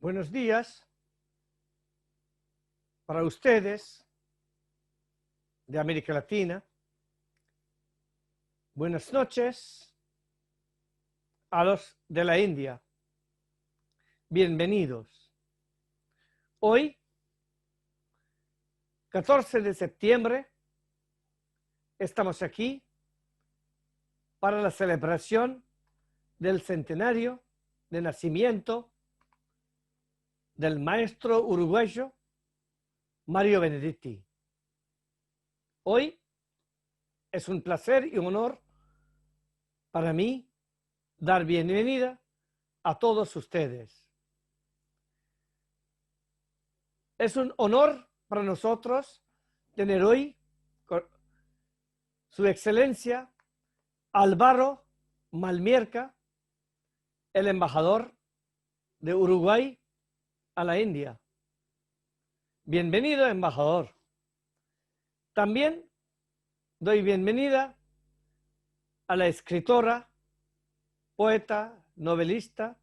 Buenos días para ustedes de América Latina. Buenas noches a los de la India. Bienvenidos. Hoy, 14 de septiembre, estamos aquí para la celebración del centenario de nacimiento del maestro uruguayo Mario Benedetti. Hoy es un placer y un honor para mí dar bienvenida a todos ustedes. Es un honor para nosotros tener hoy su excelencia Álvaro Malmierca, el embajador de Uruguay a la India. Bienvenido, embajador. También doy bienvenida a la escritora, poeta, novelista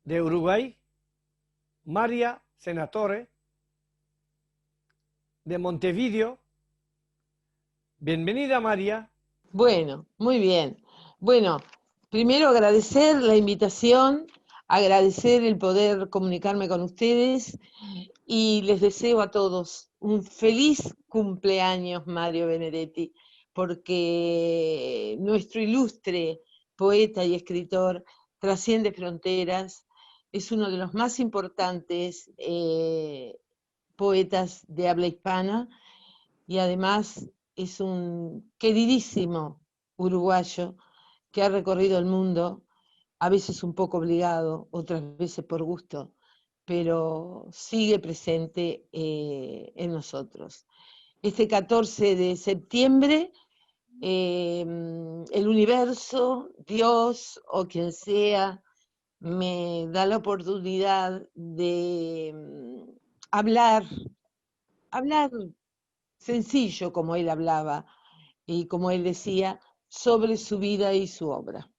de Uruguay, María Senatore, de Montevideo. Bienvenida, María. Bueno, muy bien. Bueno, primero agradecer la invitación, agradecer el poder comunicarme con ustedes y les deseo a todos un feliz cumpleaños, Mario Benedetti, porque nuestro ilustre poeta y escritor trasciende fronteras, es uno de los más importantes poetas de habla hispana y además es un queridísimo uruguayo que ha recorrido el mundo, a veces un poco obligado, otras veces por gusto, pero sigue presente en nosotros. Este 14 de septiembre, el universo, Dios o quien sea, me da la oportunidad de hablar sencillo como él hablaba y como él decía, sobre su vida y su obra.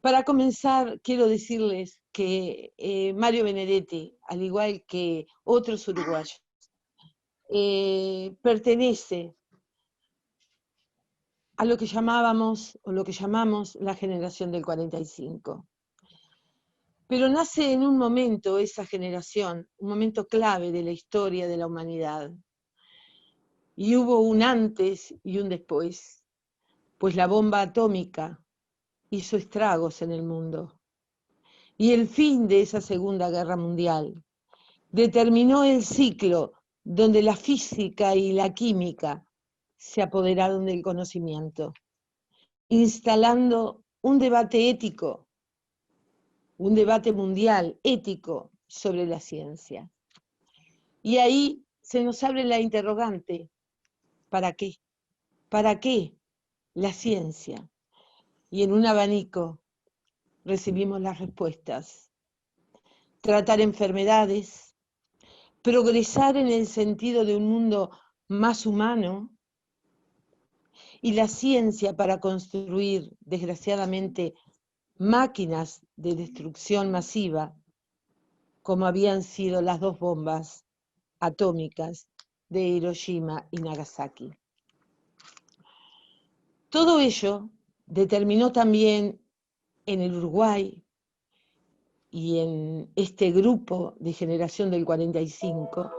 Para comenzar, quiero decirles que Mario Benedetti, al igual que otros uruguayos, pertenece a lo que llamábamos o lo que llamamos la generación del 45. Pero nace en un momento esa generación, un momento clave de la historia de la humanidad. Y hubo un antes y un después, pues la bomba atómica hizo estragos en el mundo. Y el fin de esa Segunda Guerra Mundial determinó el ciclo donde la física y la química se apoderaron del conocimiento, instalando un debate ético, un debate mundial ético sobre la ciencia. Y ahí se nos abre la interrogante, ¿para qué? ¿Para qué la ciencia? Y en un abanico recibimos las respuestas. Tratar enfermedades, progresar en el sentido de un mundo más humano, y la ciencia para construir, desgraciadamente, máquinas de destrucción masiva, como habían sido las dos bombas atómicas de Hiroshima y Nagasaki. Todo ello determinó también en el Uruguay y en este grupo de generación del 45,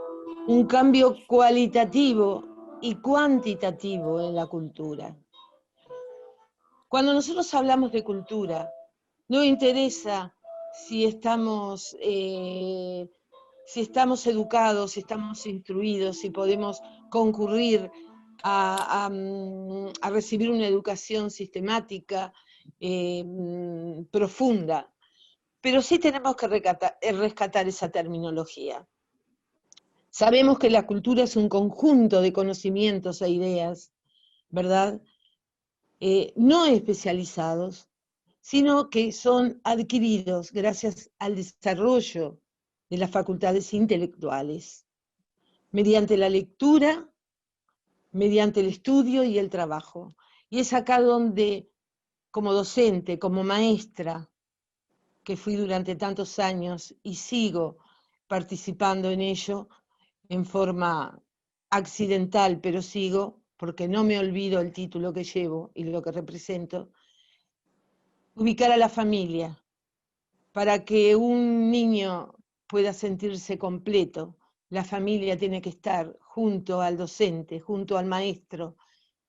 un cambio cualitativo y cuantitativo en la cultura. Cuando nosotros hablamos de cultura, no interesa si estamos educados, si estamos instruidos, si podemos concurrir a recibir una educación sistemática, profunda. Pero sí tenemos que rescatar esa terminología. Sabemos que la cultura es un conjunto de conocimientos e ideas, ¿verdad? No especializados, sino que son adquiridos gracias al desarrollo de las facultades intelectuales, mediante la lectura, mediante el estudio y el trabajo. Y es acá donde, como docente, como maestra, que fui durante tantos años y sigo participando en ello en forma accidental, pero sigo, porque no me olvido el título que llevo y lo que represento, ubicar a la familia para que un niño pueda sentirse completo. La familia tiene que estar junto al docente, junto al maestro,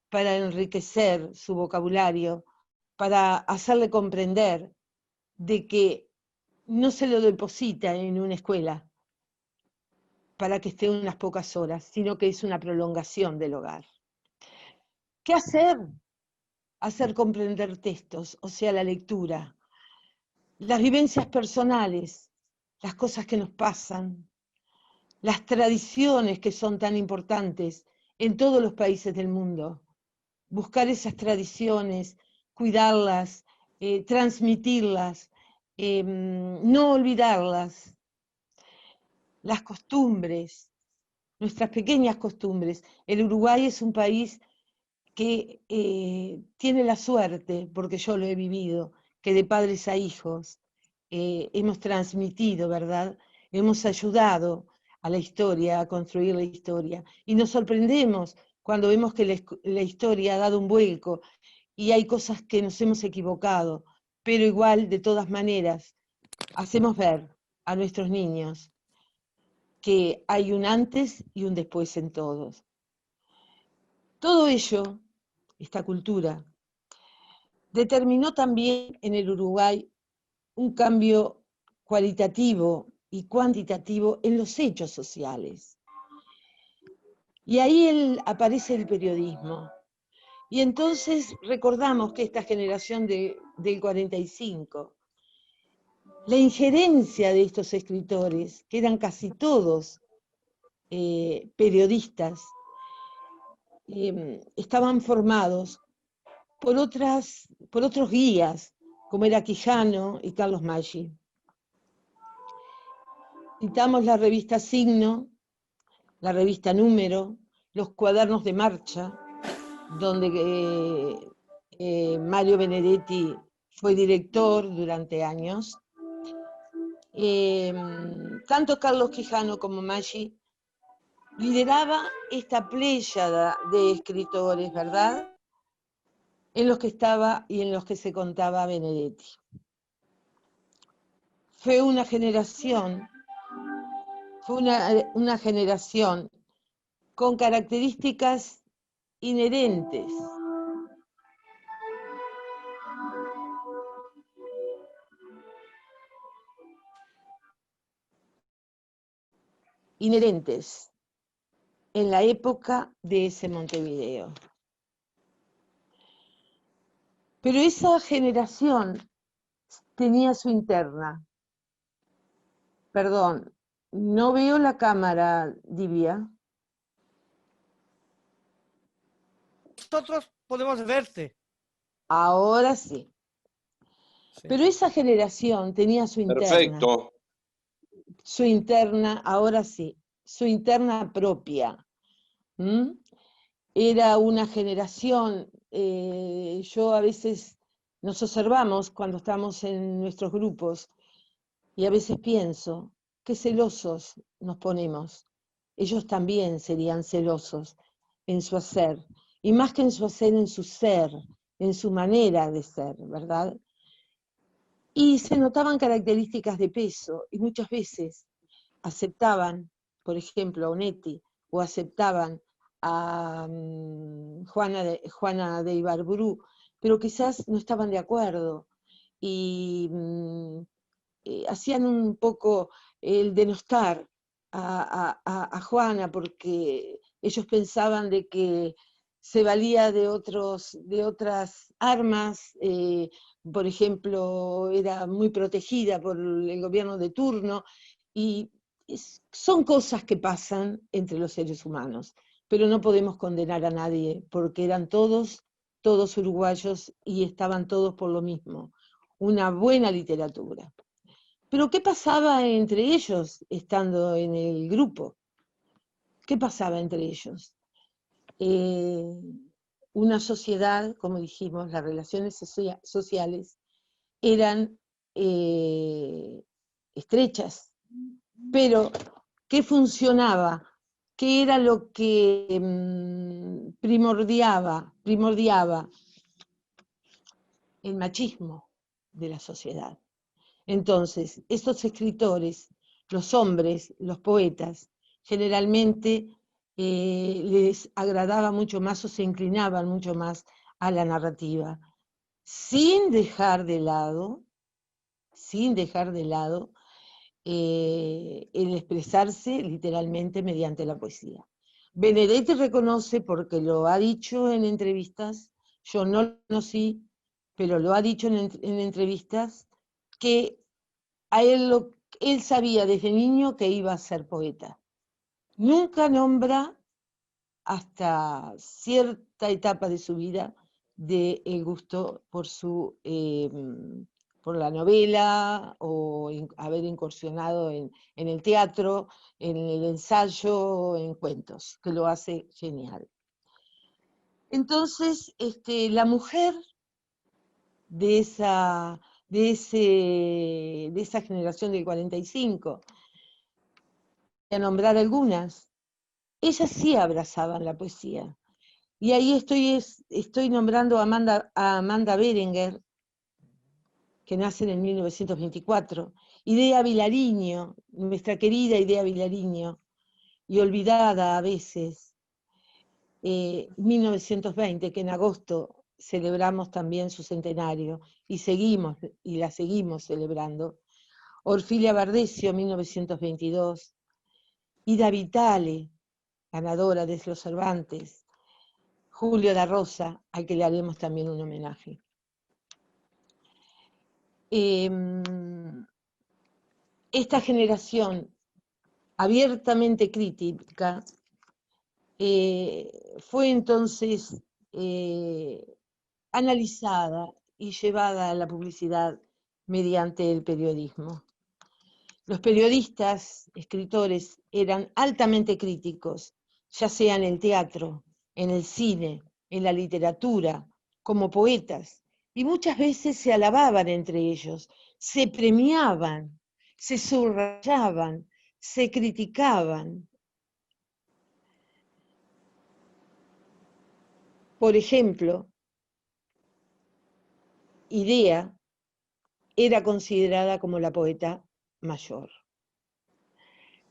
para enriquecer su vocabulario, para hacerle comprender de que no se lo deposita en una escuela para que esté unas pocas horas, sino que es una prolongación del hogar. ¿Qué hacer? Hacer comprender textos, o sea, la lectura, las vivencias personales, las cosas que nos pasan, las tradiciones que son tan importantes en todos los países del mundo. Buscar esas tradiciones, cuidarlas, transmitirlas, no olvidarlas. Las costumbres, nuestras pequeñas costumbres. El Uruguay es un país que tiene la suerte, porque yo lo he vivido, que de padres a hijos hemos transmitido, ¿verdad? Hemos ayudado a la historia, a construir la historia. Y nos sorprendemos cuando vemos que la historia ha dado un vuelco y hay cosas que nos hemos equivocado, pero igual, de todas maneras, hacemos ver a nuestros niños que hay un antes y un después en todos. Todo ello, esta cultura, determinó también en el Uruguay un cambio cualitativo y cuantitativo en los hechos sociales. Y ahí aparece el periodismo. Y entonces recordamos que esta generación del 45, la injerencia de estos escritores, que eran casi todos periodistas, estaban formados por otros guías, como era Quijano y Carlos Maggi. Citamos la revista Signo, la revista Número, los cuadernos de marcha, donde Mario Benedetti fue director durante años. Tanto Carlos Quijano como Maggi lideraba esta pléyada de escritores, ¿verdad?, en los que estaba y en los que se contaba Benedetti. Fue una generación con características inherentes. Inherentes en la época de ese Montevideo. Pero esa generación tenía su interna. Perdón, no veo la cámara, Divia. Nosotros podemos verte. Ahora sí. Sí. Pero esa generación tenía su interna. Perfecto. Su interna, ahora sí, su interna propia. Era una generación, yo a veces nos observamos cuando estamos en nuestros grupos y a veces pienso, qué celosos nos ponemos. Ellos también serían celosos en su hacer, y más que en su hacer, en su ser, en su manera de ser, ¿verdad? Y se notaban características de peso, y muchas veces aceptaban, por ejemplo, a Onetti, o aceptaban a Juana de Ibarburu, pero quizás no estaban de acuerdo, y hacían un poco el denostar a Juana, porque ellos pensaban de que se valía de otras armas, por ejemplo, era muy protegida por el gobierno de turno, y son cosas que pasan entre los seres humanos, pero no podemos condenar a nadie, porque eran todos uruguayos y estaban todos por lo mismo, una buena literatura. Pero ¿qué pasaba entre ellos estando en el grupo? ¿Qué pasaba entre ellos? Una sociedad, como dijimos, las relaciones sociales eran estrechas, pero ¿qué funcionaba? ¿Qué era lo que primordiaba el machismo de la sociedad? Entonces, estos escritores, los hombres, los poetas, generalmente les agradaba mucho más o se inclinaban mucho más a la narrativa, sin dejar de lado el expresarse literalmente mediante la poesía. Benedetti reconoce, porque lo ha dicho en entrevistas, yo no lo conocí, pero lo ha dicho en entrevistas, que él sabía desde niño que iba a ser poeta. Nunca nombra hasta cierta etapa de su vida el gusto por la novela o haber incursionado en el teatro, en el ensayo, en cuentos, que lo hace genial. Entonces, la mujer de esa generación del 45, a nombrar algunas, ellas sí abrazaban la poesía. Y ahí estoy nombrando a Amanda Berenguer, que nace en el 1924, Idea Vilariño, nuestra querida Idea Vilariño, y olvidada a veces, 1920, que en agosto celebramos también su centenario, y la seguimos celebrando. Orfilia Bardesio, 1922, Ida Vitale, ganadora de los Cervantes, Julio da Rosa, al que le haremos también un homenaje. Esta generación abiertamente crítica fue entonces analizada y llevada a la publicidad mediante el periodismo. Los periodistas, escritores, eran altamente críticos, ya sea en el teatro, en el cine, en la literatura, como poetas, y muchas veces se alababan entre ellos, se premiaban, se subrayaban, se criticaban. Por ejemplo, Idea era considerada como la poeta mayor.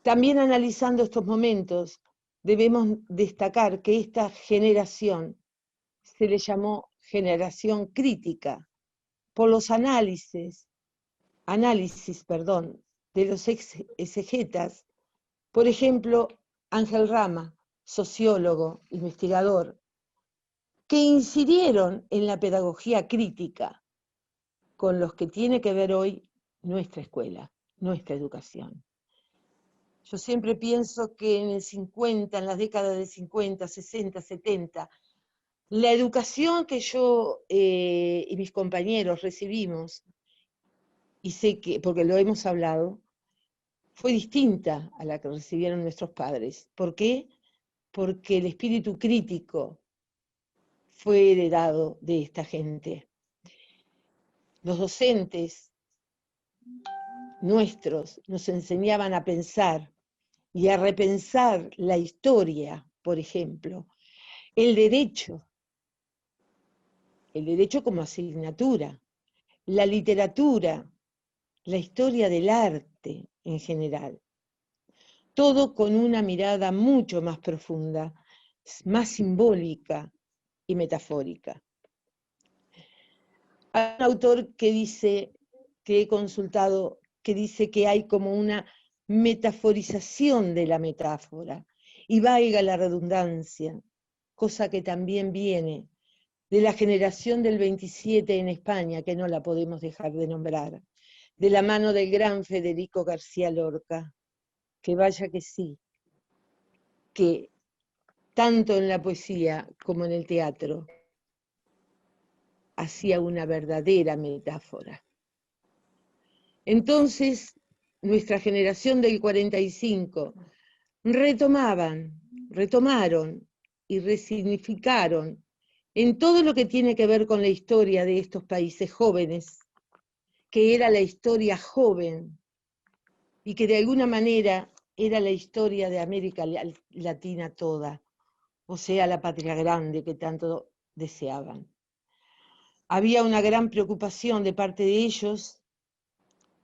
También analizando estos momentos, debemos destacar que esta generación se le llamó generación crítica por los análisis, de los exegetas. Por ejemplo, Ángel Rama, sociólogo, investigador, que incidieron en la pedagogía crítica con los que tiene que ver hoy nuestra escuela, nuestra educación. Yo siempre pienso que en las décadas de 50, 60, 70, la educación que yo y mis compañeros recibimos, y sé que, porque lo hemos hablado, fue distinta a la que recibieron nuestros padres. ¿Por qué? Porque el espíritu crítico fue heredado de esta gente. Los docentes nuestros nos enseñaban a pensar y a repensar la historia, por ejemplo, el derecho como asignatura, la literatura, la historia del arte en general. Todo con una mirada mucho más profunda, más simbólica y metafórica. Hay un autor que he consultado, que dice que hay como una metaforización de la metáfora, y valga la redundancia, cosa que también viene de la generación del 27 en España, que no la podemos dejar de nombrar, de la mano del gran Federico García Lorca, que vaya que sí, que tanto en la poesía como en el teatro hacía una verdadera metáfora. Entonces, nuestra generación del 45 retomaron y resignificaron en todo lo que tiene que ver con la historia de estos países jóvenes, que era la historia joven y que de alguna manera era la historia de América Latina toda, o sea, la patria grande que tanto deseaban. Había una gran preocupación de parte de ellos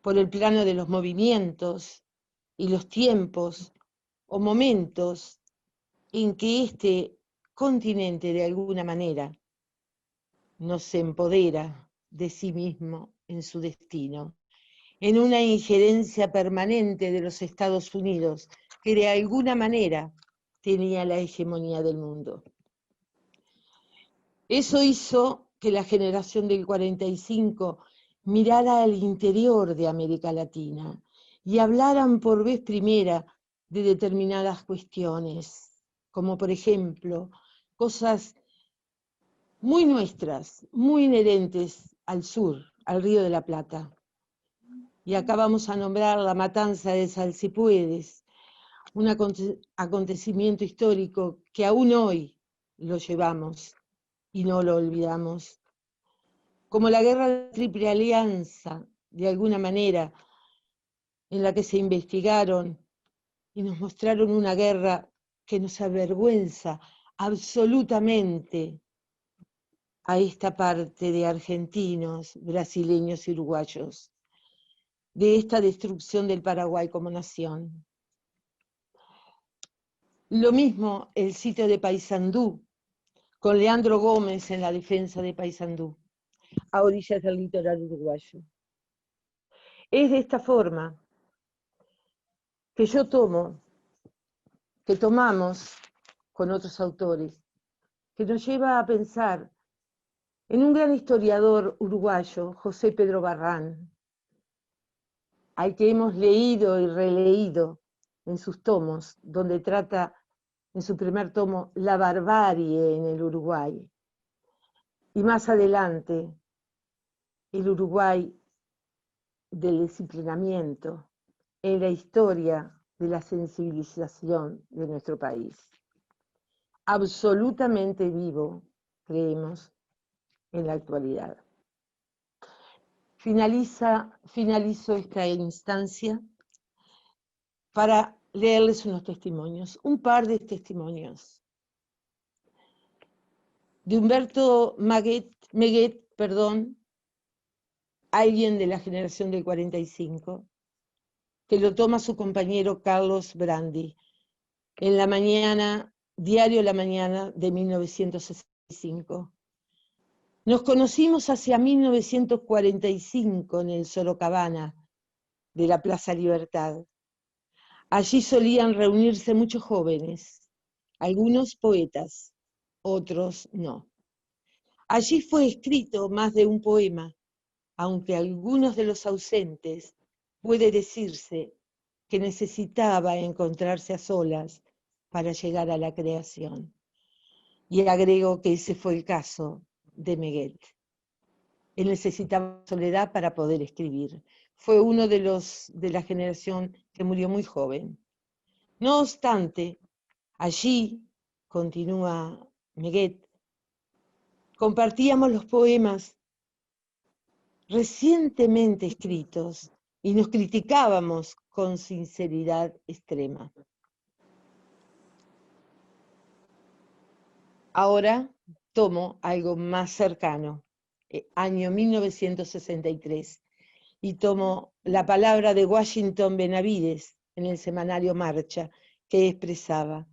por el plano de los movimientos y los tiempos o momentos en que este continente de alguna manera nos empodera de sí mismo en su destino, en una injerencia permanente de los Estados Unidos, que de alguna manera tenía la hegemonía del mundo. Eso hizo que la generación del 45 mirara al interior de América Latina y hablaran por vez primera de determinadas cuestiones, como por ejemplo, cosas muy nuestras, muy inherentes al sur, al Río de la Plata. Y acá vamos a nombrar la matanza de Salsipuedes, un acontecimiento histórico que aún hoy lo llevamos y no lo olvidamos. Como la guerra de la Triple Alianza, de alguna manera, en la que se investigaron y nos mostraron una guerra que nos avergüenza absolutamente a esta parte de argentinos, brasileños y uruguayos, de esta destrucción del Paraguay como nación. Lo mismo el sitio de Paysandú, con Leandro Gómez en la defensa de Paysandú, a orillas del litoral uruguayo. Es de esta forma que yo que tomamos con otros autores, que nos lleva a pensar en un gran historiador uruguayo, José Pedro Barrán, al que hemos leído y releído en sus tomos, donde trata en su primer tomo la barbarie en el Uruguay. Y más adelante, el Uruguay del disciplinamiento, en la historia de la sensibilización de nuestro país. Absolutamente vivo, creemos, en la actualidad. Finalizo esta instancia para leerles unos testimonios, un par de testimonios. De Humberto Meguet, alguien de la generación del 45, que lo toma su compañero Carlos Brandi, en la mañana, Diario La Mañana de 1965. Nos conocimos hacia 1945 en el Sorocabana de la Plaza Libertad. Allí solían reunirse muchos jóvenes, algunos poetas, otros no. Allí fue escrito más de un poema, aunque algunos de los ausentes puede decirse que necesitaba encontrarse a solas para llegar a la creación. Y agrego que ese fue el caso de Meguet. Él necesitaba soledad para poder escribir. Fue uno de la generación que murió muy joven. No obstante, allí, continúa Meguet, compartíamos los poemas recientemente escritos y nos criticábamos con sinceridad extrema. Ahora tomo algo más cercano, año 1963, y tomo la palabra de Washington Benavides en el semanario Marcha, que expresaba: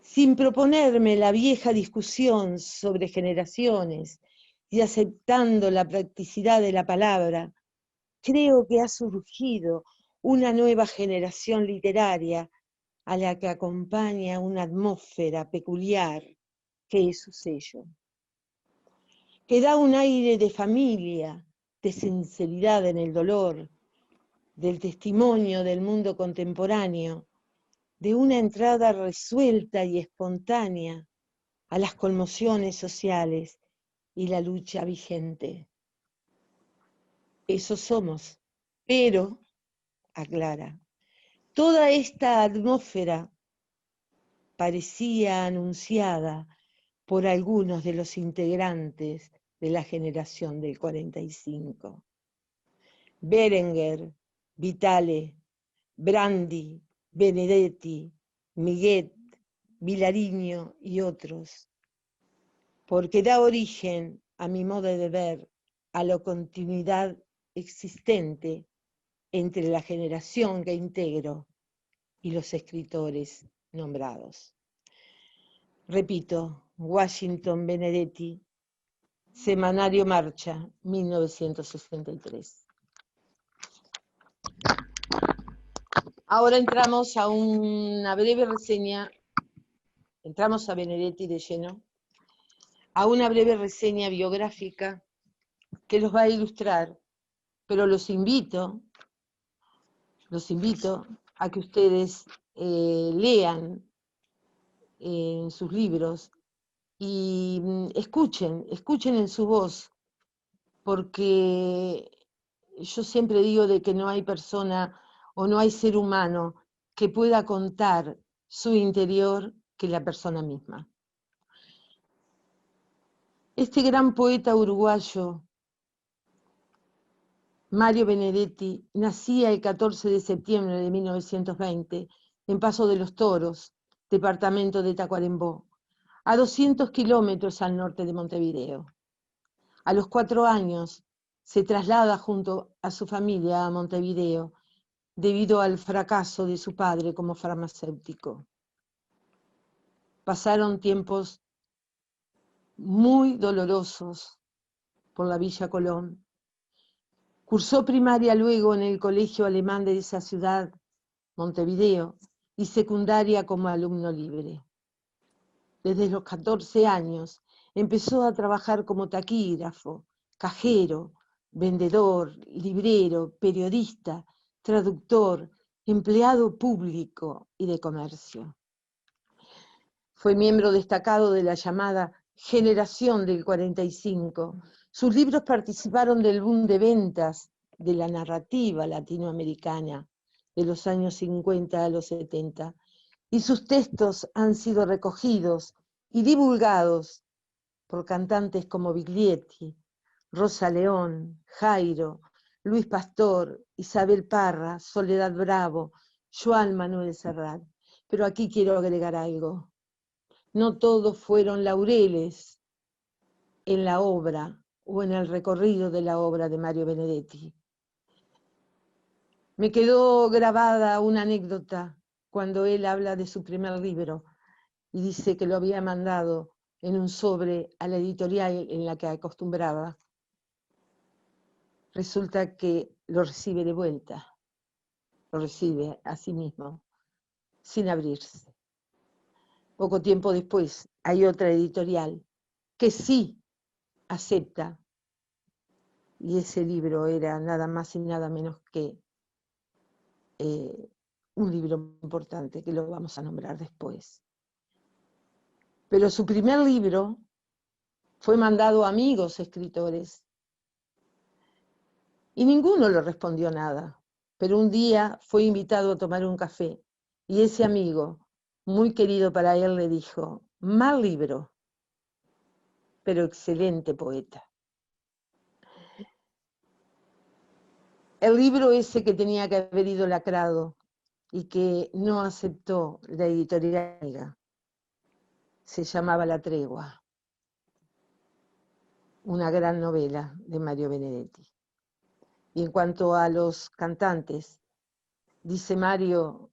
sin proponerme la vieja discusión sobre generaciones y aceptando la practicidad de la palabra, creo que ha surgido una nueva generación literaria a la que acompaña una atmósfera peculiar que es su sello, que da un aire de familia, de sinceridad en el dolor, del testimonio del mundo contemporáneo, de una entrada resuelta y espontánea a las conmociones sociales y la lucha vigente. Eso somos, pero, aclara, toda esta atmósfera parecía anunciada por algunos de los integrantes de la generación del 45. Berenguer, Vitale, Brandi, Benedetti, Miguet, Vilariño y otros, porque da origen, a mi modo de ver, a la continuidad existente entre la generación que integro y los escritores nombrados. Repito, Washington Benedetti, Semanario Marcha, 1963. Ahora entramos a una breve reseña, entramos a Benedetti de lleno, a una breve reseña biográfica que los va a ilustrar, pero los invito a que ustedes lean en sus libros y escuchen en su voz, porque yo siempre digo de que no hay persona o no hay ser humano que pueda contar su interior que la persona misma. Este gran poeta uruguayo, Mario Benedetti, nacía el 14 de septiembre de 1920 en Paso de los Toros, departamento de Tacuarembó, a 200 kilómetros al norte de Montevideo. A los 4 años se traslada junto a su familia a Montevideo debido al fracaso de su padre como farmacéutico. Pasaron tiempos muy dolorosos por la Villa Colón. Cursó primaria luego en el colegio alemán de esa ciudad, Montevideo, y secundaria como alumno libre. Desde los 14 años empezó a trabajar como taquígrafo, cajero, vendedor, librero, periodista, traductor, empleado público y de comercio. Fue miembro destacado de la llamada Generación del 45. Sus libros participaron del boom de ventas de la narrativa latinoamericana de los años 50 a los 70, y sus textos han sido recogidos y divulgados por cantantes como Biglietti, Rosa León, Jairo, Luis Pastor, Isabel Parra, Soledad Bravo, Joan Manuel Serrat. Pero aquí quiero agregar algo. No todos fueron laureles en la obra o en el recorrido de la obra de Mario Benedetti. Me quedó grabada una anécdota cuando él habla de su primer libro y dice que lo había mandado en un sobre a la editorial en la que acostumbraba. Resulta que lo recibe de vuelta, lo recibe a sí mismo, sin abrirse. Poco tiempo después hay otra editorial que sí acepta, y ese libro era nada más y nada menos que un libro importante que lo vamos a nombrar después. Pero su primer libro fue mandado a amigos escritores y ninguno le respondió nada. Pero un día fue invitado a tomar un café y ese amigo, muy querido para él, le dijo: mal libro, pero excelente poeta. El libro ese que tenía que haber ido lacrado y que no aceptó la editorial se llamaba La Tregua, una gran novela de Mario Benedetti. Y en cuanto a los cantantes, dice Mario,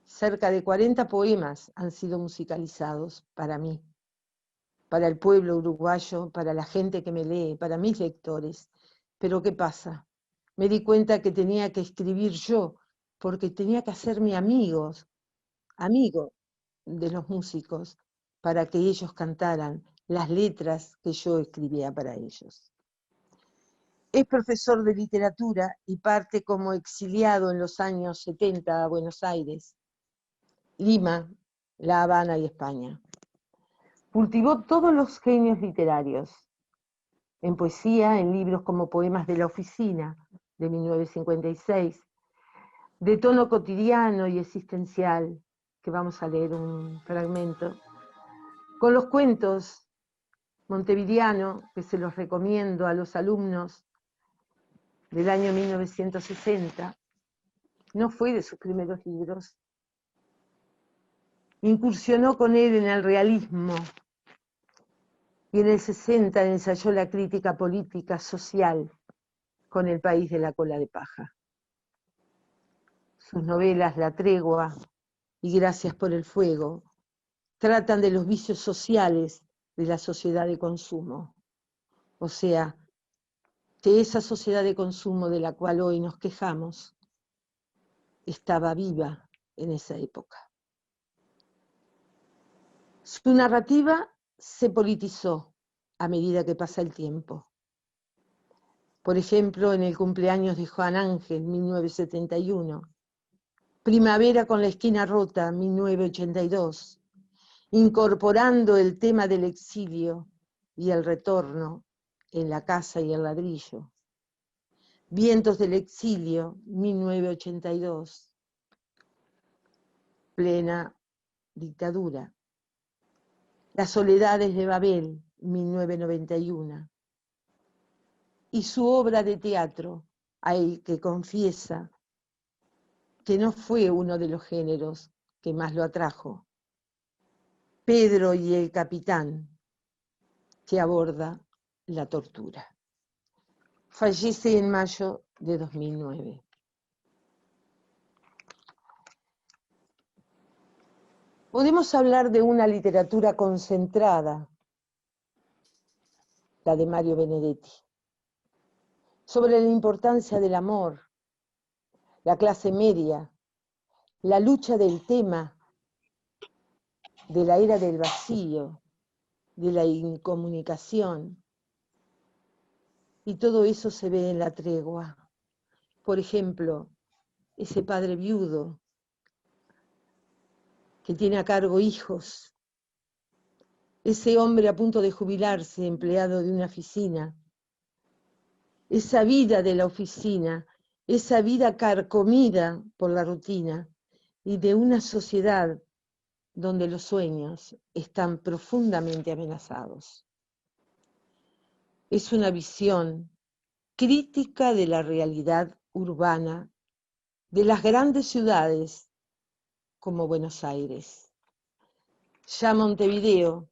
cerca de 40 poemas han sido musicalizados para mí, para el pueblo uruguayo, para la gente que me lee, para mis lectores. Pero ¿qué pasa? Me di cuenta que tenía que escribir yo, porque tenía que hacerme amigo de los músicos, para que ellos cantaran las letras que yo escribía para ellos. Es profesor de literatura y parte como exiliado en los años 70 a Buenos Aires, Lima, La Habana y España. Cultivó todos los genios literarios, en poesía, en libros como Poemas de la Oficina, de 1956, de tono cotidiano y existencial, que vamos a leer un fragmento, con los cuentos Montevideano, que se los recomiendo a los alumnos del año 1960, no fue de sus primeros libros. Incursionó con él en el realismo y en el 60 ensayó la crítica política social con El país de la cola de paja. Sus novelas La tregua y Gracias por el fuego tratan de los vicios sociales de la sociedad de consumo, o sea, que esa sociedad de consumo de la cual hoy nos quejamos estaba viva en esa época. Su narrativa se politizó a medida que pasa el tiempo. Por ejemplo, en el cumpleaños de Juan Ángel, 1971, Primavera con la esquina rota, 1982, incorporando el tema del exilio y el retorno en La casa y el ladrillo. Vientos del exilio, 1982, plena dictadura. Las soledades de Babel, 1991. Y su obra de teatro, al que confiesa que no fue uno de los géneros que más lo atrajo, Pedro y el capitán, que aborda la tortura. Fallece en mayo de 2009. Podemos hablar de una literatura concentrada, la de Mario Benedetti, sobre la importancia del amor, la clase media, la lucha del tema, de la era del vacío, de la incomunicación. Y todo eso se ve en La tregua. Por ejemplo, ese padre viudo que tiene a cargo hijos, ese hombre a punto de jubilarse, empleado de una oficina, esa vida de la oficina, esa vida carcomida por la rutina y de una sociedad donde los sueños están profundamente amenazados. Es una visión crítica de la realidad urbana de las grandes ciudades como Buenos Aires. Ya Montevideo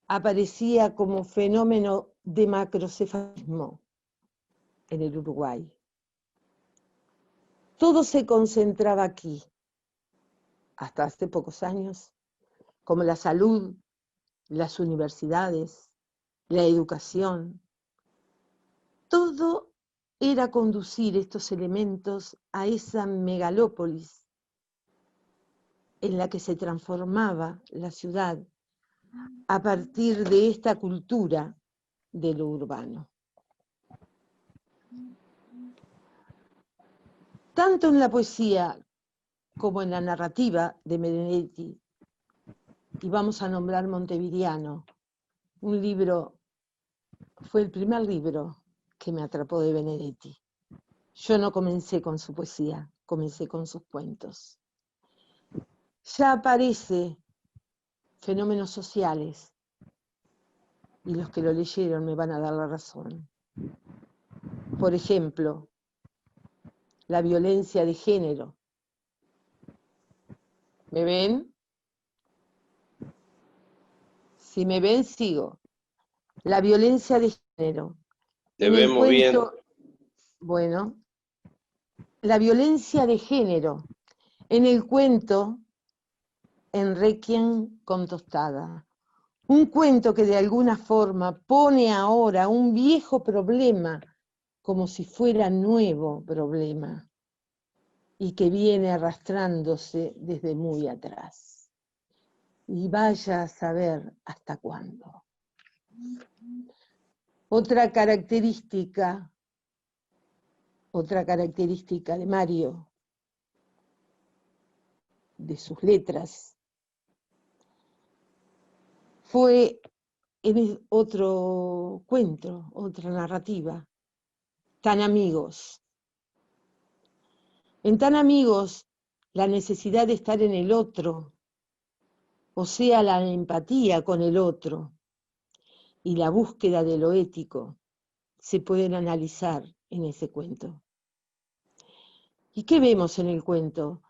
aparecía como fenómeno de macrocefalismo en el Uruguay. Todo se concentraba aquí, hasta hace pocos años, como la salud, las universidades, la educación. Todo era conducir estos elementos a esa megalópolis en la que se transformaba la ciudad a partir de esta cultura de lo urbano. Tanto en la poesía como en la narrativa de Benedetti, y vamos a nombrar Montevideano, un libro, fue el primer libro que me atrapó de Benedetti. Yo no comencé con su poesía, comencé con sus cuentos. Ya aparece fenómenos sociales, y los que lo leyeron me van a dar la razón. Por ejemplo, la violencia de género. ¿Me ven? Si me ven, sigo. La violencia de género. Te vemos bien. Bueno, la violencia de género. En el cuento, en Requiem con tostada. Un cuento que de alguna forma pone ahora un viejo problema como si fuera nuevo problema y que viene arrastrándose desde muy atrás. Y vaya a saber hasta cuándo. Otra característica de Mario, de sus letras, fue en otro cuento, otra narrativa, Tan amigos. En Tan amigos, la necesidad de estar en el otro, o sea, la empatía con el otro y la búsqueda de lo ético, se pueden analizar en ese cuento. ¿Y qué vemos en el cuento?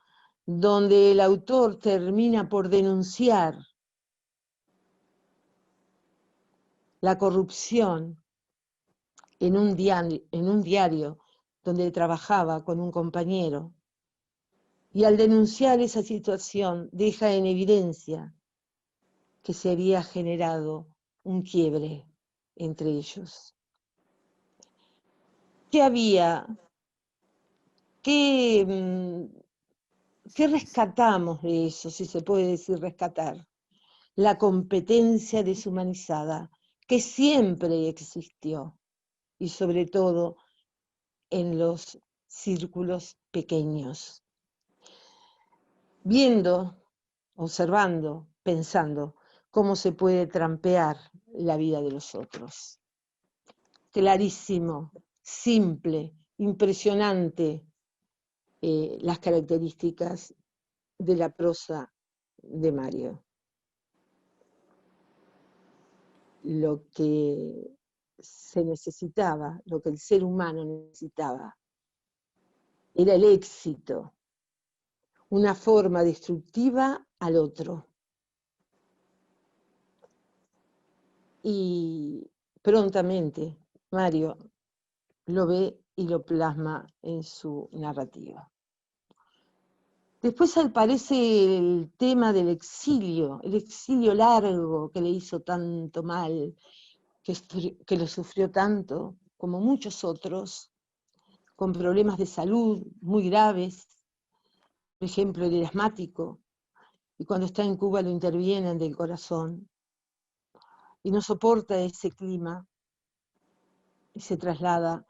Donde el autor termina por denunciar la corrupción en un diario donde trabajaba con un compañero. Y al denunciar esa situación deja en evidencia que se había generado un quiebre entre ellos. ¿Qué había? ¿Qué rescatamos de eso, si se puede decir rescatar? La competencia deshumanizada, que siempre existió, y sobre todo en los círculos pequeños. Viendo, observando, pensando cómo se puede trampear la vida de los otros. Clarísimo, simple, impresionante las características de la prosa de Mario. Lo que se necesitaba, lo que el ser humano necesitaba, era el éxito, una forma destructiva al otro. Y prontamente Mario lo ve y lo plasma en su narrativa. Después aparece el tema del exilio, el exilio largo que le hizo tanto mal, que lo sufrió tanto, como muchos otros, con problemas de salud muy graves, por ejemplo el asmático, y cuando está en Cuba lo intervienen del corazón, y no soporta ese clima, y se traslada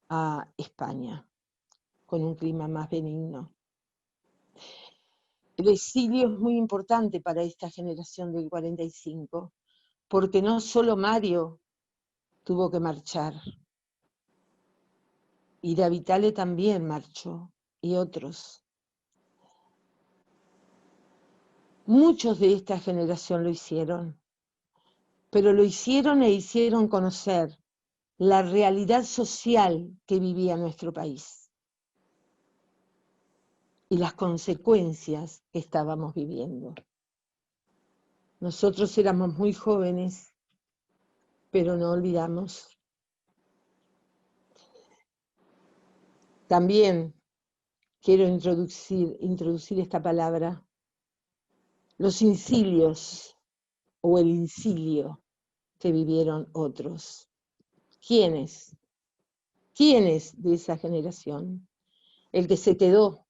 a España, con un clima más benigno. El exilio es muy importante para esta generación del 45, porque no solo Mario tuvo que marchar, Ida Vitale también marchó, y otros. Muchos de esta generación lo hicieron, pero lo hicieron e hicieron conocer la realidad social que vivía nuestro país y las consecuencias que estábamos viviendo. Nosotros éramos muy jóvenes, pero no olvidamos. También quiero introducir esta palabra, los incilios o el incilio que vivieron otros. ¿Quiénes? ¿Quiénes de esa generación? El que se quedó,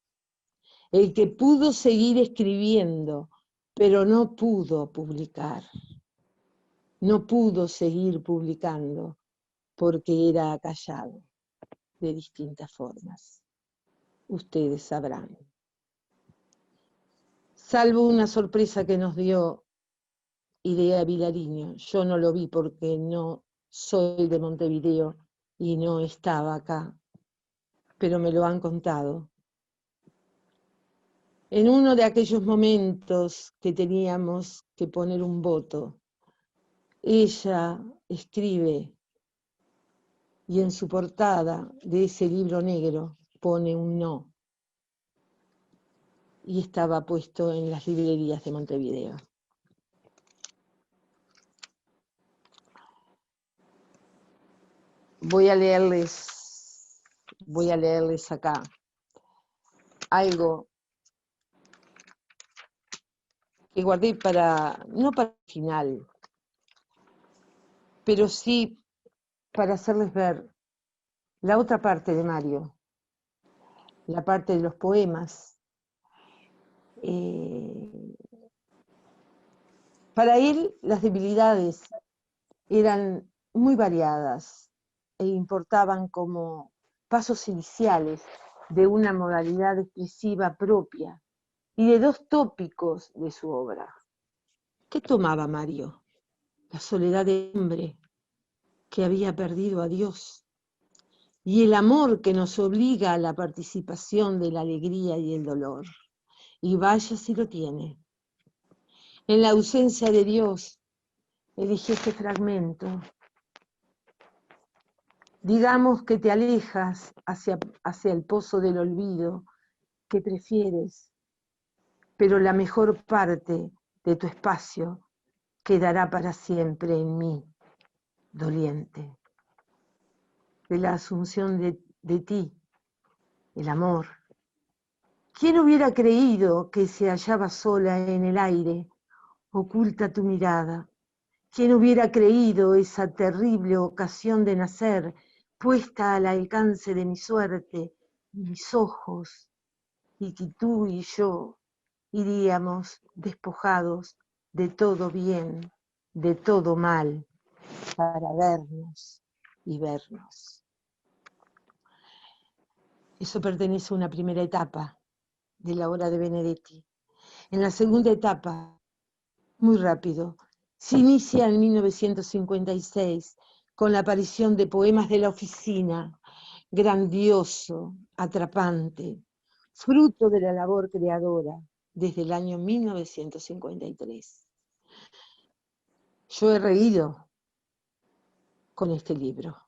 el que pudo seguir escribiendo, pero no pudo publicar. No pudo seguir publicando porque era acallado de distintas formas. Ustedes sabrán. Salvo una sorpresa que nos dio Idea Vilariño. Yo no lo vi porque no soy de Montevideo y no estaba acá, pero me lo han contado. En uno de aquellos momentos que teníamos que poner un voto, ella escribe y en su portada de ese libro negro pone un no. Y estaba puesto en las librerías de Montevideo. Voy a leerles acá algo que guardé no para el final, pero sí para hacerles ver la otra parte de Mario, la parte de los poemas. Para él las debilidades eran muy variadas e importaban como pasos iniciales de una modalidad expresiva propia y de dos tópicos de su obra. ¿Qué tomaba Mario? La soledad del hombre que había perdido a Dios y el amor que nos obliga a la participación de la alegría y el dolor. Y vaya si lo tiene. En la ausencia de Dios, elige este fragmento. Digamos que te alejas hacia el pozo del olvido que prefieres, pero la mejor parte de tu espacio quedará para siempre en mí, doliente, de la asunción de ti, el amor. ¿Quién hubiera creído que se hallaba sola en el aire, oculta tu mirada? ¿Quién hubiera creído esa terrible ocasión de nacer, puesta al alcance de mi suerte, mis ojos, y que tú y yo iríamos despojados de todo bien, de todo mal, para vernos y vernos? Eso pertenece a una primera etapa de la obra de Benedetti. En la segunda etapa, muy rápido, se inicia en 1956 con la aparición de Poemas de la Oficina, grandioso, atrapante, fruto de la labor creadora desde el año 1953. Yo he reído con este libro,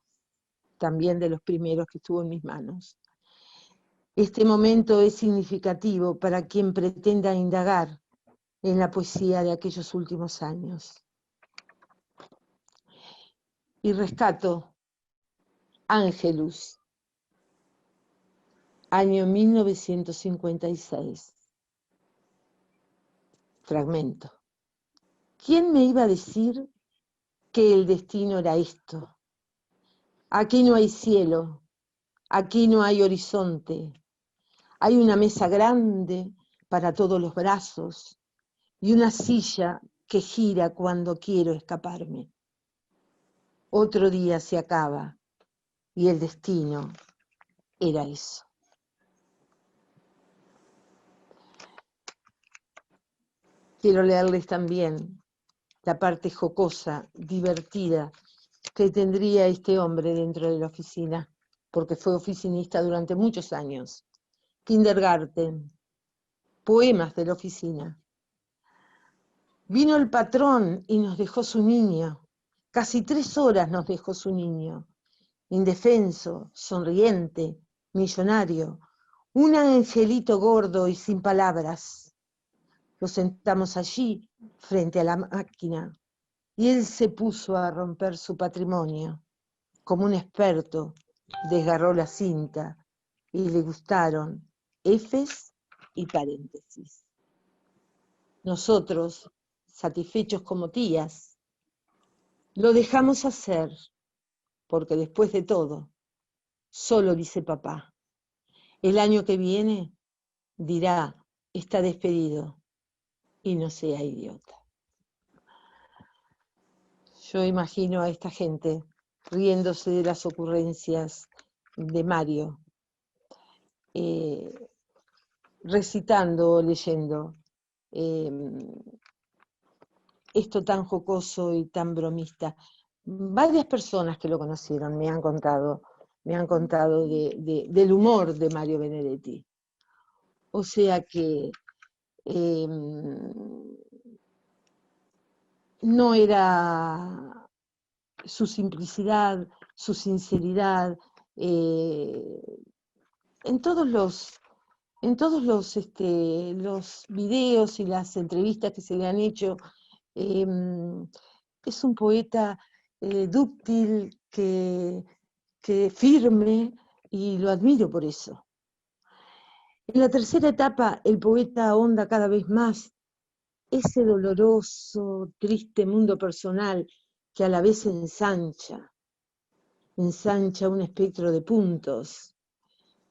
también de los primeros que estuvo en mis manos. Este momento es significativo para quien pretenda indagar en la poesía de aquellos últimos años. Y rescato Ángelus, año 1956. Fragmento. ¿Quién me iba a decir que el destino era esto? Aquí no hay cielo, aquí no hay horizonte. Hay una mesa grande para todos los brazos y una silla que gira cuando quiero escaparme. Otro día se acaba y el destino era eso. Quiero leerles también la parte jocosa, divertida, que tendría este hombre dentro de la oficina, porque fue oficinista durante muchos años. Kindergarten, poemas de la oficina. Vino el patrón y nos dejó su niño. Casi 3 horas nos dejó su niño. Indefenso, sonriente, millonario, un angelito gordo y sin palabras. Lo sentamos allí, frente a la máquina, y él se puso a romper su patrimonio. Como un experto, desgarró la cinta y le gustaron efes y paréntesis. Nosotros, satisfechos como tías, lo dejamos hacer, porque después de todo, solo dice papá. El año que viene dirá, está despedido, y no sea idiota. Yo imagino a esta gente riéndose de las ocurrencias de Mario, recitando o leyendo esto tan jocoso y tan bromista. Varias personas que lo conocieron me han contado del humor de Mario Benedetti. O sea que no era su simplicidad, su sinceridad, en todos los videos y las entrevistas que se le han hecho, es un poeta dúctil, que firme, y lo admiro por eso. En la tercera etapa, el poeta ahonda cada vez más ese doloroso, triste mundo personal que a la vez ensancha un espectro de puntos,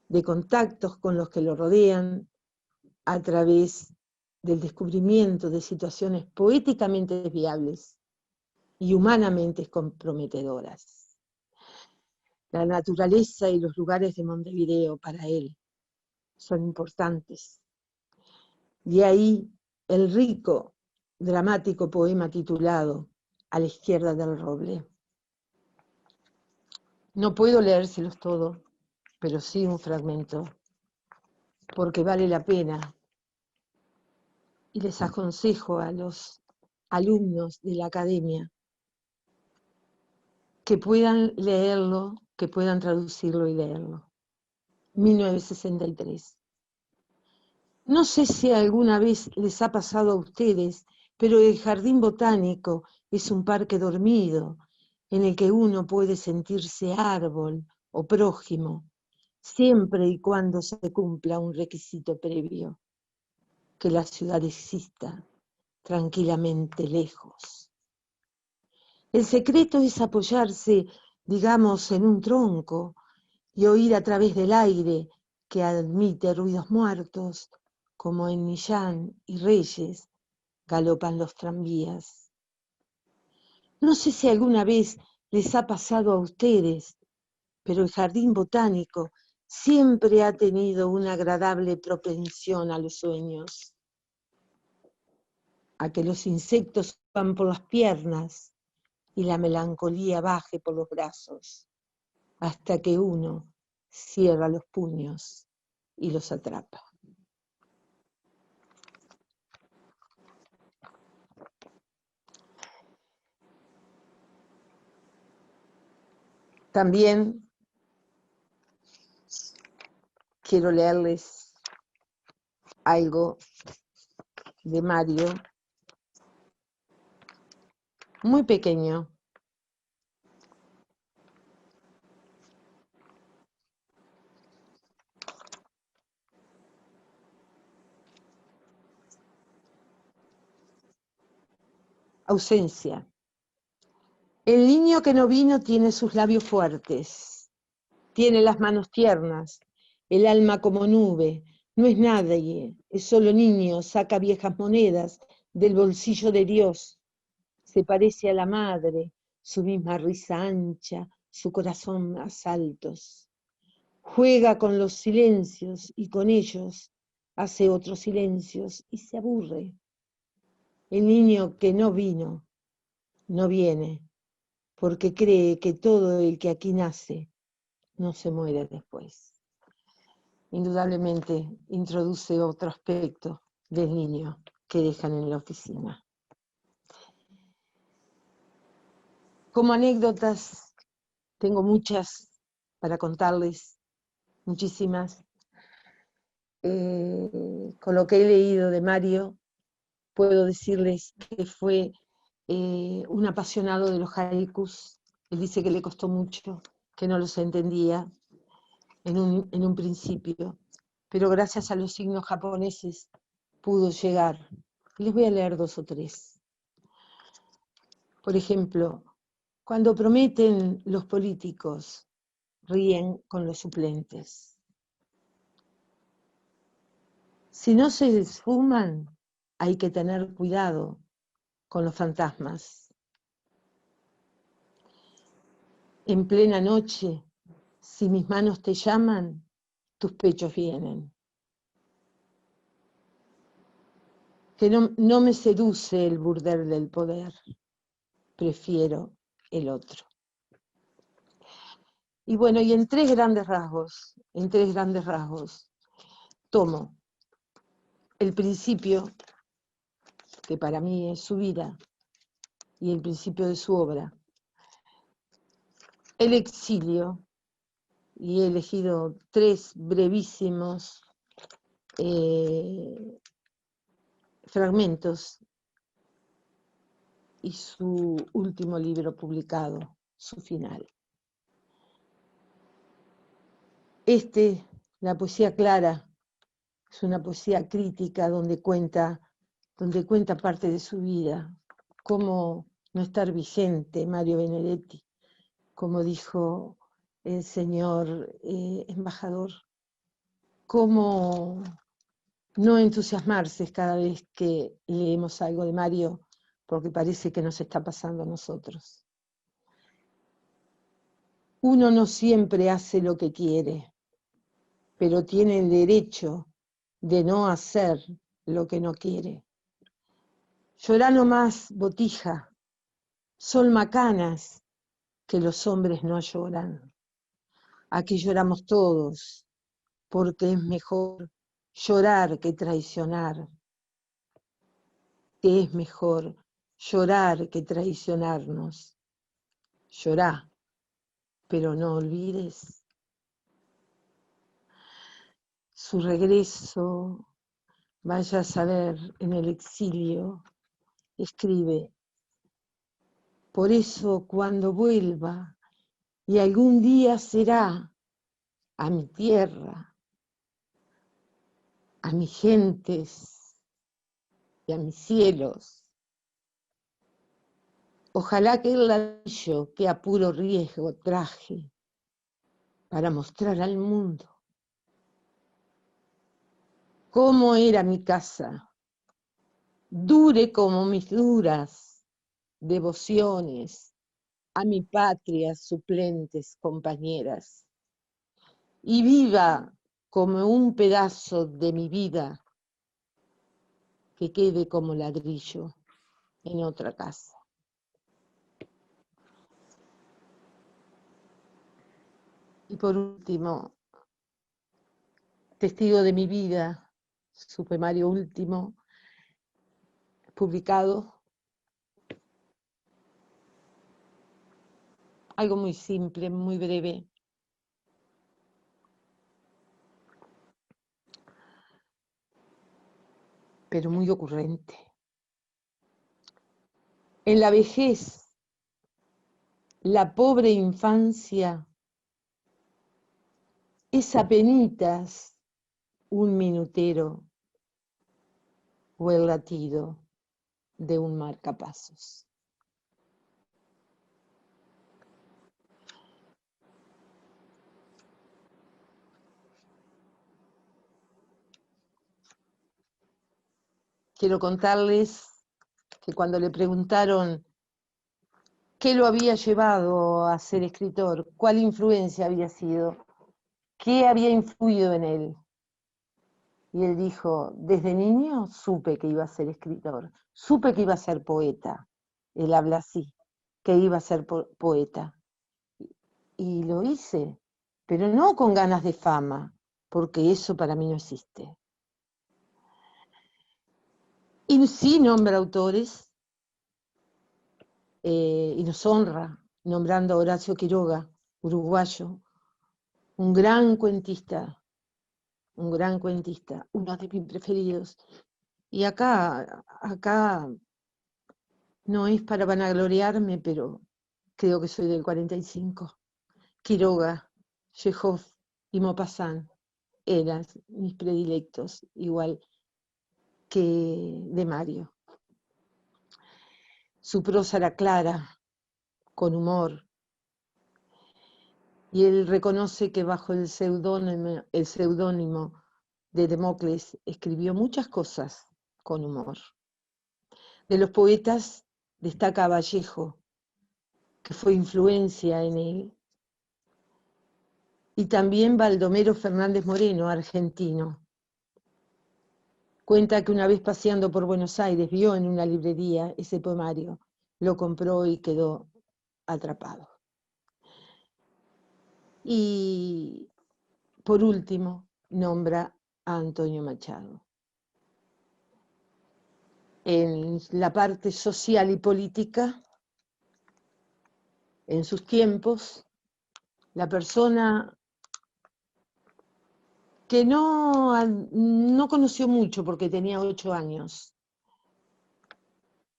de contactos con los que lo rodean, a través del descubrimiento de situaciones poéticamente viables y humanamente comprometedoras. La naturaleza y los lugares de Montevideo para él son importantes. De ahí el rico, dramático poema titulado A la izquierda del roble. No puedo leérselos todos, pero sí un fragmento, porque vale la pena. Y les aconsejo a los alumnos de la academia que puedan leerlo, que puedan traducirlo y leerlo. 1963. No sé si alguna vez les ha pasado a ustedes, pero el jardín botánico es un parque dormido en el que uno puede sentirse árbol o prójimo, siempre y cuando se cumpla un requisito previo, que la ciudad exista tranquilamente lejos. El secreto es apoyarse, digamos, en un tronco y oír a través del aire que admite ruidos muertos, como en Millán y Reyes galopan los tranvías. No sé si alguna vez les ha pasado a ustedes, pero el jardín botánico siempre ha tenido una agradable propensión a los sueños, a que los insectos suban por las piernas y la melancolía baje por los brazos, hasta que uno cierra los puños y los atrapa. También quiero leerles algo de Mario, muy pequeño. Ausencia. El niño que no vino tiene sus labios fuertes, tiene las manos tiernas, el alma como nube, no es nadie, es solo niño, saca viejas monedas del bolsillo de Dios, se parece a la madre, su misma risa ancha, su corazón a saltos. Juega con los silencios y con ellos hace otros silencios y se aburre. El niño que no vino, no viene, porque cree que todo el que aquí nace no se muere después. Indudablemente introduce otro aspecto del niño que dejan en la oficina. Como anécdotas, tengo muchas para contarles, muchísimas. Con lo que he leído de Mario, puedo decirles que fue un apasionado de los haikus. Él dice que le costó mucho, que no los entendía en un principio, pero gracias a los signos japoneses pudo llegar. Les voy a leer 2 o 3. Por ejemplo, cuando prometen los políticos, ríen con los suplentes. Si no se esfuman, hay que tener cuidado con los fantasmas. En plena noche, si mis manos te llaman, tus pechos vienen. Que no me seduce el burdel del poder, prefiero el otro. Y bueno, y en tres grandes rasgos, tomo el principio, que para mí es su vida, y el principio de su obra, el exilio, y he elegido 3 brevísimos fragmentos, y su último libro publicado, su final. La poesía clara, es una poesía crítica donde cuenta parte de su vida, cómo no estar vigente, Mario Benedetti, como dijo el señor embajador, cómo no entusiasmarse cada vez que leemos algo de Mario, porque parece que nos está pasando a nosotros. Uno no siempre hace lo que quiere, pero tiene el derecho de no hacer lo que no quiere. Llorá nomás, botija, son macanas que los hombres no lloran. Aquí lloramos todos, porque es mejor llorar que traicionar. Que es mejor llorar que traicionarnos. Llorá, pero no olvides su regreso. Vaya a saber en el exilio, escribe. Por eso cuando vuelva, y algún día será a mi tierra, a mis gentes y a mis cielos, ojalá que el ladrillo que a puro riesgo traje para mostrar al mundo cómo era mi casa, dure como mis duras devociones a mi patria suplentes compañeras, y viva como un pedazo de mi vida que quede como ladrillo en otra casa. Y por último, testigo de mi vida, su poemario último, publicado, algo muy simple, muy breve. Pero muy ocurrente. En la vejez, la pobre infancia es apenitas un minutero o el latido de un marcapasos. Quiero contarles que cuando le preguntaron qué lo había llevado a ser escritor, cuál influencia había sido, qué había influido en él, y él dijo, desde niño supe que iba a ser escritor, supe que iba a ser poeta. Él habla así, que iba a ser poeta. Y lo hice, pero no con ganas de fama, porque eso para mí no existe. Y sí nombra autores, y nos honra nombrando a Horacio Quiroga, uruguayo, un gran cuentista, uno de mis preferidos. Y acá no es para vanagloriarme, pero creo que soy del 45. Quiroga, Chekhov y Maupassant eran mis predilectos, igual que de Mario. Su prosa era clara, con humor, y él reconoce que bajo el seudónimo de Demócles escribió muchas cosas con humor. De los poetas destaca Vallejo, que fue influencia en él, y también Baldomero Fernández Moreno, argentino. Cuenta que una vez paseando por Buenos Aires vio en una librería ese poemario, lo compró y quedó atrapado. Y por último, nombra a Antonio Machado. En la parte social y política, en sus tiempos, la persona que no conoció mucho porque tenía 8 años,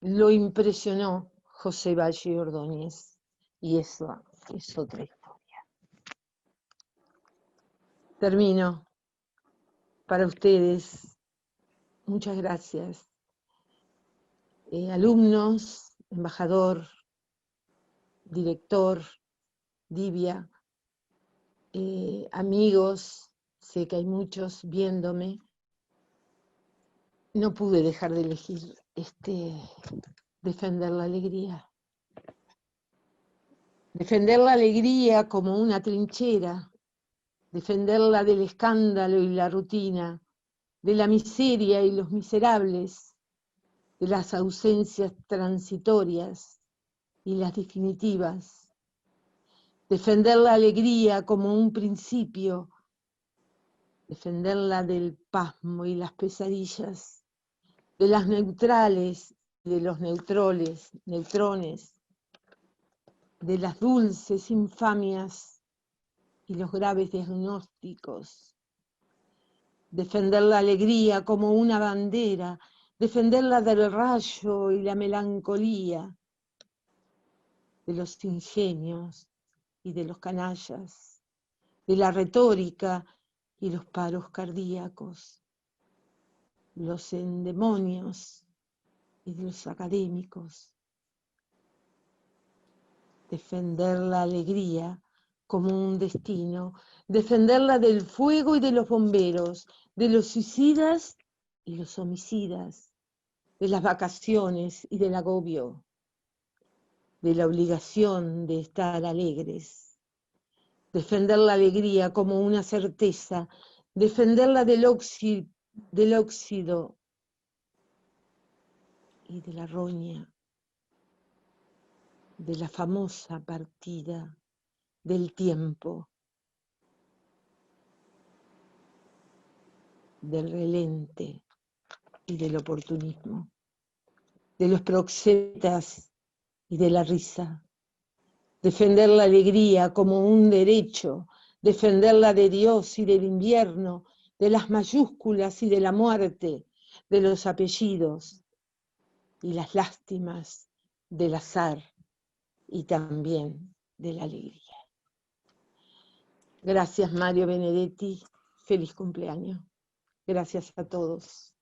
lo impresionó José Valle Ordóñez, y eso es otra historia. Termino. Para ustedes, muchas gracias. Alumnos, embajador, director, Divia, amigos, sé que hay muchos viéndome. No pude dejar de elegir defender la alegría. Defender la alegría como una trinchera, defenderla del escándalo y la rutina, de la miseria y los miserables, de las ausencias transitorias y las definitivas. Defender la alegría como un principio, defenderla del pasmo y las pesadillas, de las neutrales y de los neutrones, de las dulces infamias y los graves diagnósticos. Defender la alegría como una bandera, defenderla del rayo y la melancolía, de los ingenios y de los canallas, de la retórica y los paros cardíacos, los endemonios y de los académicos. Defender la alegría como un destino, defenderla del fuego y de los bomberos, de los suicidas y los homicidas, de las vacaciones y del agobio, de la obligación de estar alegres. Defender la alegría como una certeza, defenderla del óxido y de la roña, de la famosa partida del tiempo, del relente y del oportunismo, de los proxenetas y de la risa. Defender la alegría como un derecho, defenderla de Dios y del invierno, de las mayúsculas y de la muerte, de los apellidos y las lástimas del azar y también de la alegría. Gracias, Mario Benedetti. Feliz cumpleaños. Gracias a todos.